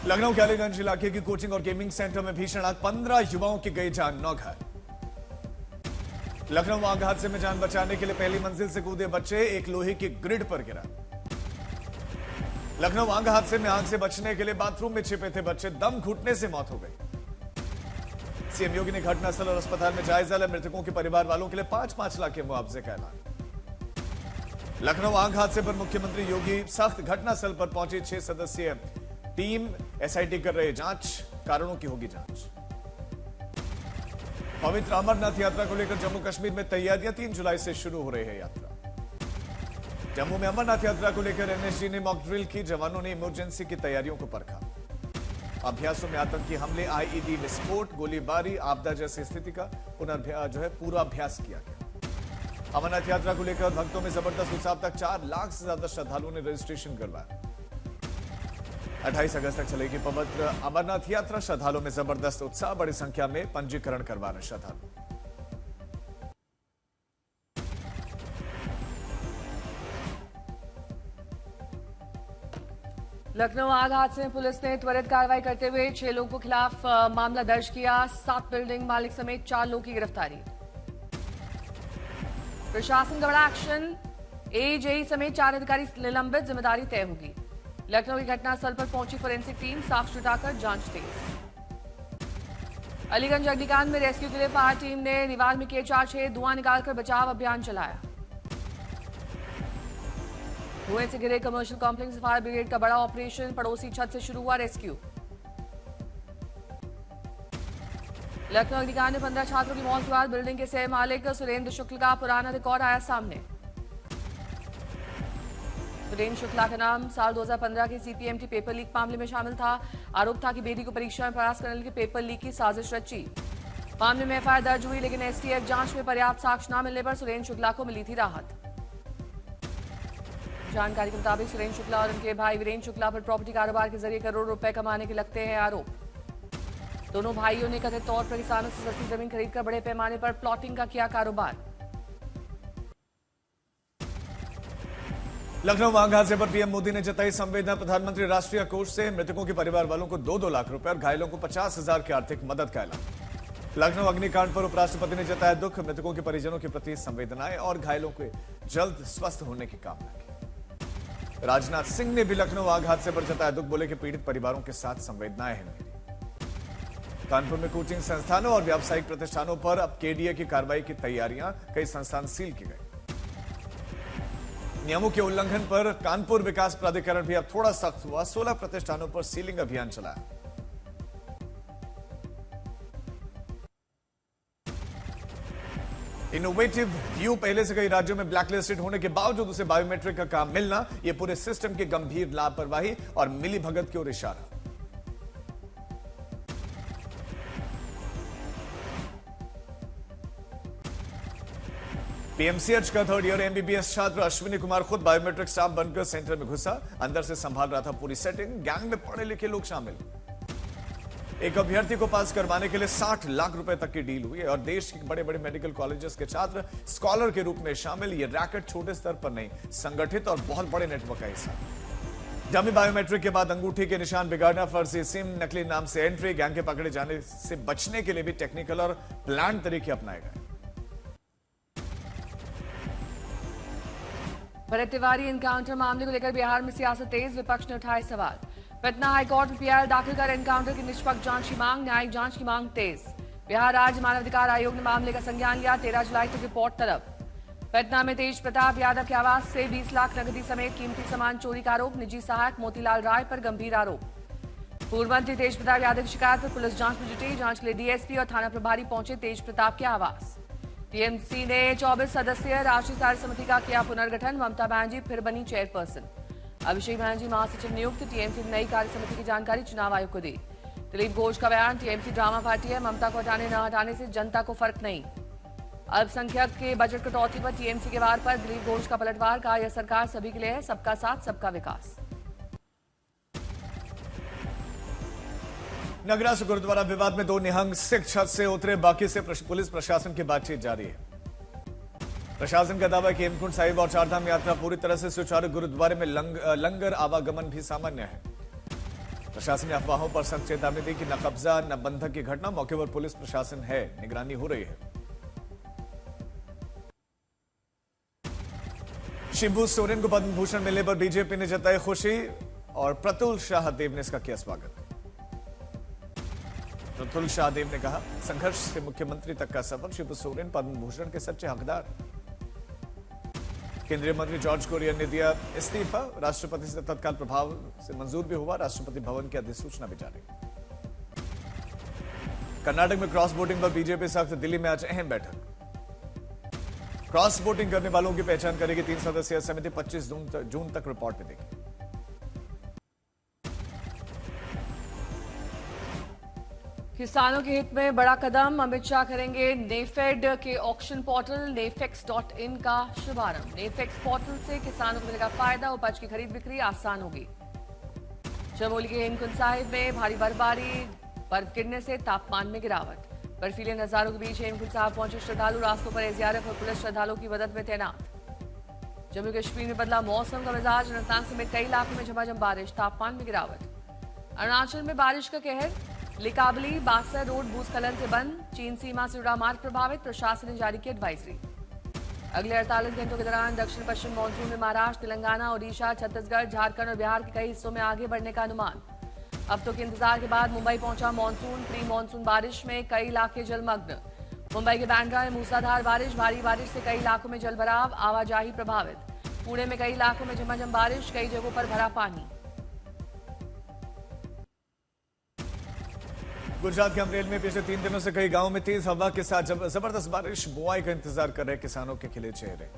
लखनऊ के अलीगंज इलाके की कोचिंग और गेमिंग सेंटर में भीषण आग, 15 युवाओं की गई जान, 9 घायल। लखनऊ आग हादसे में जान बचाने के लिए पहली मंजिल से कूदे बच्चे, एक लोहे की ग्रिड पर गिरा। लखनऊ आग हादसे में आग से बचने के लिए बाथरूम में छिपे थे बच्चे, दम घुटने से मौत हो गई। सीएम योगी ने घटनास्थल और अस्पताल में जायजा लिया, मृतकों के परिवार वालों के लिए 5-5 लाख के मुआवजे का ऐलान। लखनऊ आग हादसे पर मुख्यमंत्री योगी सख्त, घटनास्थल पर पहुंची 6 सदस्यीय टीम, एसआईटी कर रहे जांच, कारणों की होगी जांच। पवित्र अमरनाथ यात्रा को लेकर जम्मू कश्मीर में तैयारियां, 3 जुलाई से शुरू हो रही है यात्रा। जम्मू में अमरनाथ यात्रा को लेकर एनएसजी ने मॉक ड्रिल की, जवानों ने इमरजेंसी की तैयारियों को परखा। अभ्यासों में आतंकी हमले, आईईडी विस्फोट, गोलीबारी, आपदा जैसी स्थिति का पूर्वाभ्यास किया गया। अमरनाथ यात्रा को लेकर भक्तों में जबरदस्त उत्साह, तक 4 लाख से ज्यादा श्रद्धालुओं ने रजिस्ट्रेशन करवाया। 28 अगस्त तक चलेगी पवित्र अमरनाथ यात्रा, श्रद्धालुओं में जबरदस्त उत्साह, बड़ी संख्या में पंजीकरण करवा रहे श्रद्धालु। लखनऊ आग हादसे में पुलिस ने त्वरित कार्रवाई करते हुए 6 लोगों के खिलाफ मामला दर्ज किया। 7 बिल्डिंग मालिक समेत 4 लोगों की गिरफ्तारी। प्रशासन का बड़ा एक्शन, एजेई समेत 4 अधिकारी निलंबित, जिम्मेदारी तय होगी। लखनऊ की घटनास्थल पर पहुंची फोरेंसिक टीम, साक्ष्य जुटाकर जांच तेज। अलीगंज अग्निकांड में रेस्क्यू के लिए फायर टीम ने दीवार में किए 4 छेद, धुआं निकालकर बचाव अभियान चलाया। धुएं से घिरे कमर्शियल कॉम्प्लेक्स, फायर ब्रिगेड का बड़ा ऑपरेशन, पड़ोसी छत से शुरू हुआ रेस्क्यू। लखनऊ अग्निकांड में 15 छात्रों की मौत के बाद बिल्डिंग के सह मालिक सुरेंद्र शुक्ल का पुराना रिकॉर्ड आया सामने। सुरेंद्र शुक्ला का नाम साल 2015 के सीपीएमटी पेपर लीक मामले में शामिल था। आरोप था कि बेटी को परीक्षा में पास करने के पेपर लीक की साजिश रची। मामले में एफआईआर दर्ज हुई, लेकिन एसटीएफ जांच में पर्याप्त साक्ष्य न मिलने पर सुरेंद्र शुक्ला को मिली थी राहत। जानकारी के मुताबिक सुरेंद्र शुक्ला और उनके भाई वीरेंद्र शुक्ला पर प्रॉपर्टी कारोबार के जरिए करोड़ रुपए कमाने के लगते हैं आरोप। दोनों भाइयों ने कथित तौर पर किसानों से सस्ती जमीन खरीदकर बड़े पैमाने पर प्लॉटिंग का किया कारोबार। लखनऊ आग हादसे पर पीएम मोदी ने जताई संवेदना, प्रधानमंत्री राष्ट्रीय कोष से मृतकों के परिवार वालों को 2-2 लाख रुपए और घायलों को 50,000 की आर्थिक मदद का ऐलान। लखनऊ अग्निकांड पर उपराष्ट्रपति ने जताया दुख, मृतकों के परिजनों के प्रति संवेदनाएं और घायलों के जल्द स्वस्थ होने की कामना की। राजनाथ सिंह ने भी लखनऊ आग हादसे पर जताया दुख, बोले कि पीड़ित परिवारों के साथ संवेदनाएं हैं मेरी। कानपुर में कोचिंग संस्थानों और व्यावसायिक प्रतिष्ठानों पर अब केडीए की कार्रवाई की तैयारियां, कई संस्थान सील किए गए। नियमों के उल्लंघन पर कानपुर विकास प्राधिकरण भी अब थोड़ा सख्त हुआ, 16 प्रतिष्ठानों पर सीलिंग अभियान चलाया। इनोवेटिव व्यू पहले से कई राज्यों में ब्लैकलिस्टेड होने के बावजूद उसे बायोमेट्रिक का काम मिलना, यह पूरे सिस्टम की गंभीर लापरवाही और मिलीभगत की ओर इशारा। पीएमसीएच का 3rd ईयर एमबीबीएस छात्र अश्विनी कुमार खुद बायोमेट्रिक स्टाफ बनकर सेंटर में घुसा, अंदर से संभाल रहा था पूरी सेटिंग। गैंग में पढ़े लिखे लोग शामिल। एक अभ्यर्थी को पास करवाने के लिए 60 लाख रुपए तक की डील हुई है और देश के बड़े बड़े मेडिकल कॉलेजेस के छात्र स्कॉलर के रूप में शामिल। ये रैकेट छोटे स्तर पर नहीं, संगठित और बहुत बड़े नेटवर्क का हिस्सा। डमी बायोमेट्रिक के बाद अंगूठी के निशान बिगाड़ना, फर्जी सिम, नकली नाम से एंट्री, गैंग के पकड़े जाने से बचने के लिए भी टेक्निकल और प्लान तरीके अपनाए गए। भरत तिवारी एनकाउंटर मामले को लेकर बिहार में सियासत तेज, विपक्ष ने उठाए सवाल। पटना हाईकोर्ट में पीआईएल दाखिल कर एनकाउंटर की निष्पक्ष जांच की मांग, न्यायिक जांच की मांग तेज। बिहार राज्य मानवाधिकार आयोग ने मामले का संज्ञान लिया, 13 जुलाई तक रिपोर्ट तलब। पटना में तेज प्रताप यादव के आवास से 20 लाख नकदी समेत कीमती सामान चोरी का आरोप, निजी सहायक मोतीलाल राय पर गंभीर आरोप। पूर्व मंत्री तेज प्रताप यादव की शिकायत पर पुलिस जांच में जुटी, जांच के लिए डीएसपी और थाना प्रभारी पहुंचे तेज प्रताप के आवास। टीएमसी ने 24 सदस्यीय राष्ट्रीय कार्य समिति का किया पुनर्गठन, ममता बनर्जी फिर बनी चेयरपर्सन। अभिषेक बनर्जी महासचिव नियुक्त, टीएमसी ने नई कार्य समिति की जानकारी चुनाव आयोग को दी। दिलीप घोष का बयान, टीएमसी ड्रामा पार्टी है, ममता को हटाने न हटाने से जनता को फर्क नहीं। अल्पसंख्यक के बजट कटौती पर टीएमसी के वार पर दिलीप घोष का पलटवार, कहा यह सरकार सभी के लिए है, सबका साथ सबका विकास। नगरा से गुरुद्वारा विवाद में 2 निहंग सिख छत से उतरे, बाकी से पुलिस प्रशासन की बातचीत जारी है। प्रशासन का दावा है कि हेमकुंड साहिब और चारधाम यात्रा पूरी तरह से सुचारू, गुरुद्वारे में लंगर आवागमन भी सामान्य है। प्रशासन ने अफवाहों पर सख्त चेतावनी दी कि न कब्जा न बंधक की घटना। मौके पर पुलिस प्रशासन है, निगरानी हो रही है। शिबू सोरेन को पद्म भूषण मिलने पर बीजेपी ने जताई खुशी और प्रतुल शाहदेव ने इसका किया स्वागत। प्रतुल शाहदेव ने कहा, संघर्ष से मुख्यमंत्री तक का सफर, शिबू सोरेन पद्म भूषण के सच्चे हकदार। केंद्रीय मंत्री जॉर्ज कुरियन ने दिया इस्तीफा। राष्ट्रपति से तत्काल प्रभाव से मंजूर भी हुआ। राष्ट्रपति भवन की अधिसूचना भी जारी। कर्नाटक में क्रॉस वोटिंग पर बीजेपी सख्त। दिल्ली में आज अहम बैठक। क्रॉस वोटिंग करने वालों की पहचान करेगी 3 सदस्यीय समिति। 25 जून तक रिपोर्ट में देगी। किसानों के हित में बड़ा कदम। अमित शाह करेंगे नेफेड के ऑक्शन पोर्टल नेफेक्स.in का शुभारंभ। नेफेक्स पोर्टल से किसानों को मिलेगा फायदा। उपज की खरीद बिक्री आसान होगी। चमोली के हेमकुंड साहिब में भारी बर्फबारी, बर्फ गिरने से तापमान में गिरावट। बर्फीले नजारों के बीच हेमकुंड साहिब पहुंचे श्रद्धालु। रास्तों पर एसडीआरएफ और पुलिस श्रद्धालुओं की मदद में तैनात। जम्मू कश्मीर में बदला मौसम का मिजाज। अनंतनाग समेत कई इलाकों में झमाझम बारिश, तापमान में गिरावट। अरुणाचल में बारिश का कहर। लिकाबली बासर रोड भूस्खलन से बंद। चीन सीमा से जुड़ा मार्ग प्रभावित। प्रशासन ने जारी की एडवाइजरी। अगले 48 घंटों के दौरान दक्षिण पश्चिम मॉनसून में महाराष्ट्र, तेलंगाना, ओडिशा, छत्तीसगढ़, झारखंड और बिहार के कई हिस्सों में आगे बढ़ने का अनुमान। हफ्तों के इंतजार के बाद मुंबई पहुंचा मॉनसून। प्री मॉनसून बारिश में कई इलाके जलमग्न। मुंबई के बांद्रा में मूसलाधार बारिश। भारी बारिश से कई इलाकों में जलभराव, आवाजाही प्रभावित। पुणे में कई इलाकों में झमाझम बारिश, कई जगहों पर भरा पानी। गुजरात के अमरेली में पिछले 3 दिनों से कई गांवों में तेज हवा के साथ जबरदस्त बारिश। बुआई का इंतजार कर रहे किसानों के खिले चेहरे।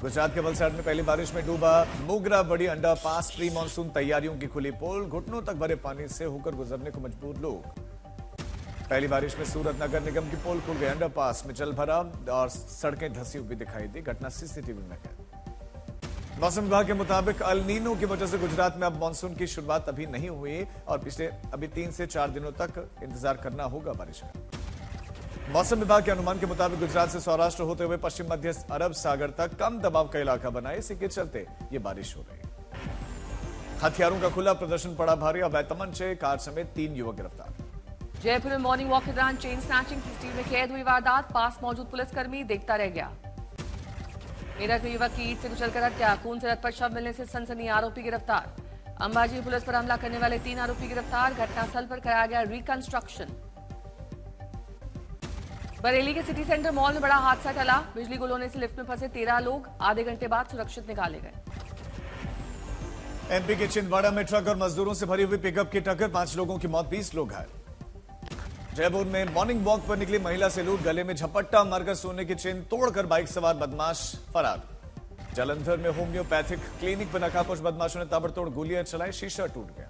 गुजरात के वलसाड में पहली बारिश में डूबा मोगरा बड़ी अंडर पास। प्री मानसून तैयारियों की खुली पोल। घुटनों तक भरे पानी से होकर गुजरने को मजबूर लोग। पहली बारिश में सूरत नगर निगम की पोल खुल गई। अंडर पास में जल भरा और सड़कें धंसी हुई दिखाई दी। घटना सीसीटीवी में कैद। मौसम विभाग के मुताबिक अल नीनो की वजह से गुजरात में अब मानसून की शुरुआत अभी नहीं हुई और पिछले 3 से 4 दिनों तक इंतजार करना होगा बारिश का। मौसम विभाग के अनुमान के मुताबिक गुजरात से सौराष्ट्र होते हुए पश्चिम मध्य अरब सागर तक कम दबाव का इलाका बना है। इसी के चलते ये बारिश हो रही है। हथियारों का खुला प्रदर्शन पड़ा भारी। अवैध तमंचे, कार समेत 3 युवक गिरफ्तार। जयपुर में मॉर्निंग वॉक के दौरान चेन स्नैचिंग सीसीटीवी में कैद हुई वारदात। पास मौजूद पुलिसकर्मी देखता रह गया। मेरठ में युवक की ईंट से कुचलकर हत्या। खून से लथपथ शव मिलने से सनसनी, आरोपी गिरफ्तार। अंबाजी पुलिस पर हमला करने वाले 3 आरोपी गिरफ्तार। घटनास्थल पर कराया गया रिकंस्ट्रक्शन। बरेली के सिटी सेंटर मॉल में बड़ा हादसा टला। बिजली गुल होने से लिफ्ट में फंसे 13 लोग आधे घंटे बाद सुरक्षित निकाले गए। एमपी के छिंदवाड़ा में ट्रक और मजदूरों से भरी हुई पिकअप की टक्कर। 5 लोगों की मौत, 20 लोग घायल। जयपुर में मॉर्निंग वॉक पर निकली महिला से लूट। गले में झपट्टा मारकर सोने की चेन तोड़कर बाइक सवार बदमाश फरार। जालंधर में होम्योपैथिक क्लिनिक पर नकाबपोश बदमाशों ने ताबड़तोड़ गोलियां चलाई। शीशा टूट गया।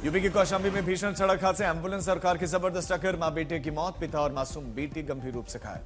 यूपी के कौशाम्बी में भीषण सड़क हादसे। एम्बुलेंस और कार की जबरदस्त टक्कर। मां बेटे की मौत, पिता और मासूम बेटी गंभीर रूप से घायल।